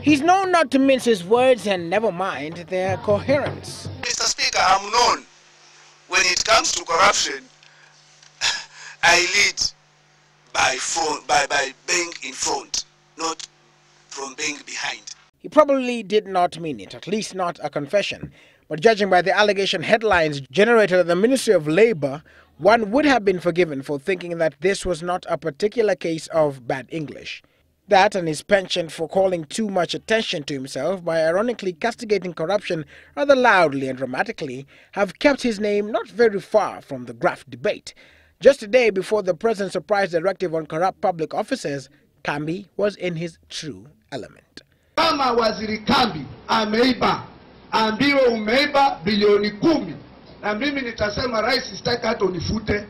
He's known not to mince his words and never mind their coherence. Mr. Speaker, I'm known when it comes to corruption, I lead by being in front, not from being behind. He probably did not mean it, at least not a confession. But judging by the allegation headlines generated at the Ministry of Labour, one would have been forgiven for thinking that this was not a particular case of bad English. That and his penchant for calling too much attention to himself by ironically castigating corruption rather loudly and dramatically have kept his name not very far from the Graft debate. Just a day before the President's surprise directive on corrupt public officers, Kambi was in his true element. Kama Waziri Kambi ameiba, ambiwe umeiba bilioni 10, na mimi nitasema rais sitaki hata unifute.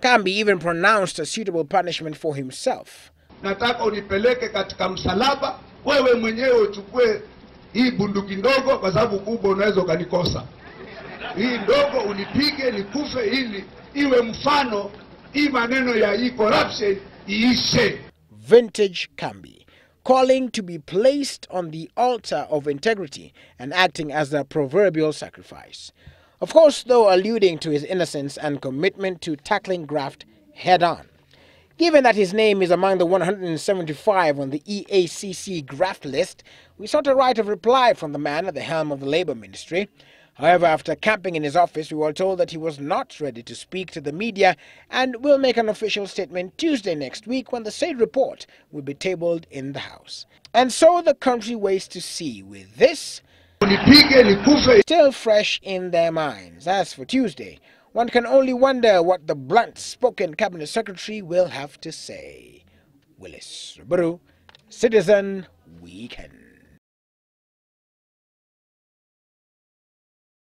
Kambi even pronounced a suitable punishment for himself. Nataka unipeleke katika msalaba, wewe mwenyewe uchukue hii bunduki ndogo kwa sababu kubwa unaweza ukanikosa. Hii ndogo unipige nikufe ili iwe mfano, hii maneno ya hii corruption iishe. Vintage Kambi, calling to be placed on the altar of integrity and acting as the proverbial sacrifice. Of course, though alluding to his innocence and commitment to tackling graft head-on. Given that his name is among the 175 on the EACC graft list, we sought a right of reply from the man at the helm of the Labour Ministry. However, after camping in his office, we were told that he was not ready to speak to the media and will make an official statement Tuesday next week when the said report will be tabled in the House. And so the country waits to see, with this still fresh in their minds. As for Tuesday, one can only wonder what the blunt-spoken Cabinet Secretary will have to say. Willis Raburu, Citizen